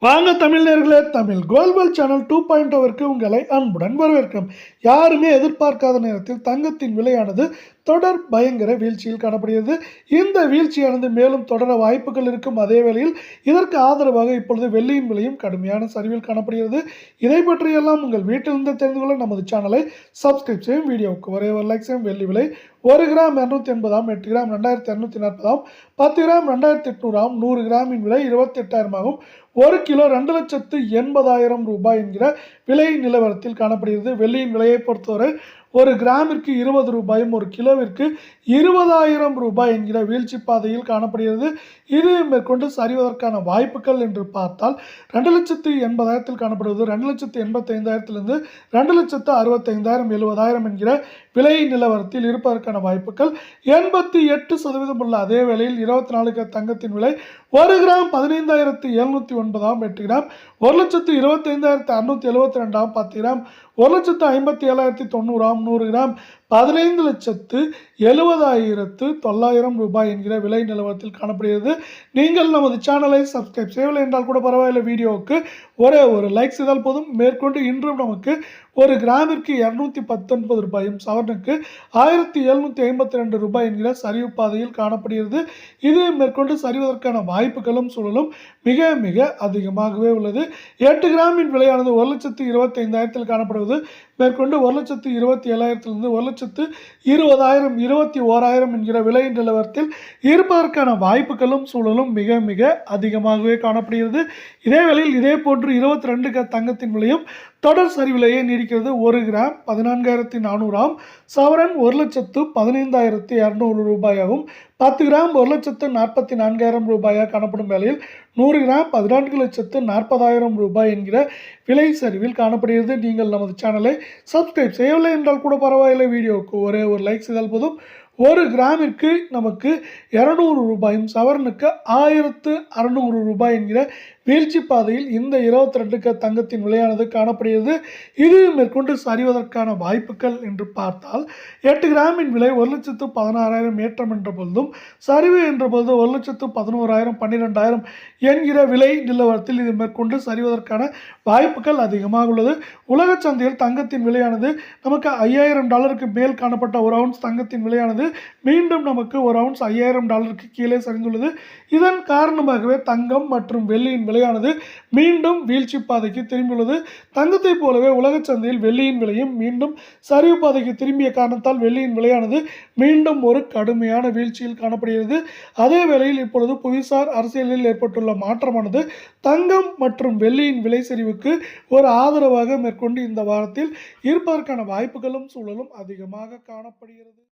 வாங்க தமிழ் நேயர்களே, Tamil Colwill channel 2.0 உங்களை அன்புடன் வரவேற்கிறோம். யாருமே எதிர்பார்க்காத நேரத்தில் தங்கத்தின் விலையானது தொடர் பயங்கர வீழ்ச்சியில் காணப்படுகிறது. இந்த வீழ்ச்சியானது மேலும் தொடர வாய்ப்புகள் இருக்கும். அதே வேளையில் இதற்கு ஆதரவாக இப்பொழுது வெள்ளியின் விலையும் கடுமையான சரிவில் காணப்படுகிறது. இதை பற்றியெல்லாம் உங்கள் வீட்டிலிருந்து தெரிந்து கொள்ள நமது சேனலை சப்ஸ்கிரைப் செய்யும். வீடியோவுக்கு ஒரே ஒரு லைக் செய்யும். வெள்ளி விலை 1 கிராம் 280, 8 கிராம் 2240, 10 கிராம் 2800, 100 கிராமின் விலை 28,000 ஆகும். 1 கிலோ 2,80,000 ரூபாய் என்கிற விலை நிலவரத்தில் காணப்படுகிறது. வெள்ளியின் விலையை பொறுத்தவரை 1 கிராமிற்கு 20 ரூபாயும் 1 கிலோவிற்கு 20,000 ரூபாய் என்கிற வீழ்ச்சி பாதையில் காணப்படுகிறது. இது மேற்கொண்டு சரிவதற்கான வாய்ப்புகள் என்று பார்த்தால் 2,80,000 காணப்படுவது 2,85,000 2,65,000 70,000 என்கிற விலை நிலவரத்தில் இருப்பதற்கான வாய்ப்புகள் 88% உள்ள. அதே வேளையில் 24 தங்கத்தின் விலை 1 கிராம் 15,709, 8 கிராம் 1,25,672, 10 கிராம் 1,57,900, 100 கிராம் 15,70,900 ரூபாய் என்கிற விலை நிலவரத்தில் காணப்படுகிறது. நீங்கள் நமது சேனலை சப்ஸ்கிரைப் செய்யவில்லை என்றால் கூட பரவாயில்லை, வீடியோவுக்கு ஒரே ஒரு லைக் செய்தால் போதும். மேற்கொண்டு இன்றும் நமக்கு 1 கிராமிற்கு 219 ரூபாயும் சவரனுக்கு 1,752 ரூபாய் என்கிற சரிவு பாதையில் காணப்படுகிறது. இது மேற்கொண்டு சரிவதற்கான வாய்ப்புகளும் சூழலும் மிக மிக அதிகமாகவே உள்ளது. 8 கிராமின் விலையானது 1,25,000 காணப்படுவது மேற்கொண்டு 1,27,000 1,20,000 21,000 என்கிற விலை நிலவரத்தில் இருப்பதற்கான வாய்ப்புகளும் சூழலும் மிக மிக அதிகமாகவே காணப்படுகிறது. இதே வேளையில் இதே போன்று 22 தங்கத்தின் விலையும் தொடர் சரிவிலேயே நீடிக்கிறது. 1 கிராம் 14,400, சவரன் 1,15,200 ரூபாயாகும். 10 கிராம் 1,44,000 ரூபாயாக காணப்படும் வேளையில் 100 கிராம் 14,40,000 ரூபாய் என்கிற விலை சரிவில் காணப்படுகிறது. நீங்கள் நமது சேனலை சப்ஸ்கிரைப் செய்யவில்லை என்றால் கூட பரவாயில்லை, வீடியோவுக்கு ஒரே ஒரு லைக் செய்தால் போதும். 1 கிராமிற்கு நமக்கு 200 ரூபாயும் சவரனுக்கு 1,600 ரூபாய் என்கிற வீழ்ச்சி பாதையில் இந்த 22 தங்கத்தின் விலையானது காணப்படுகிறது. இது மேற்கொண்டு சரிவதற்கான வாய்ப்புகள் என்று பார்த்தால் 8 கிராமின் விலை 1,16,000 ஏற்றம் என்ற பொழுதும் சரிவு என்ற பொழுது 1,11,000 12,000 என்கிற விலை நிலவரத்தில் இது மேற்கொண்டு சரிவதற்கான வாய்ப்புகள் அதிகமாக உள்ளது. உலக சந்தையில் தங்கத்தின் விலையானது நமக்கு $5,000 மேல் காணப்பட்ட 1 அவுன்ஸ் தங்கத்தின் விலையானது மீண்டும் நமக்கு 1 அவுன்ஸ் $5,000 கீழே சரிந்துள்ளது. இதன் காரணமாகவே தங்கம் மற்றும் வெள்ளியின் விலையானது மீண்டும் வீழ்ச்சி பாதைக்கு திரும்பியுள்ளது. தங்கத்தை போலவே உலக சந்தையில் வெள்ளியின் விலையும் மீண்டும் சரிவு பாதைக்கு திரும்பிய காரணத்தால் வெள்ளியின் விலையானது மீண்டும் ஒரு கடுமையான வீழ்ச்சியில் காணப்படுகிறது. அதே வேளையில் இப்பொழுது புவிசார் அரசியலில் ஏற்பட்டுள்ள மாற்றமானது தங்கம் மற்றும் வெள்ளியின் விலை சரிவுக்கு ஒரு ஆதரவாக மேற்கொண்டு இந்த வாரத்தில் இருப்பதற்கான வாய்ப்புகளும் சூழலும் அதிகமாக காணப்படுகிறது.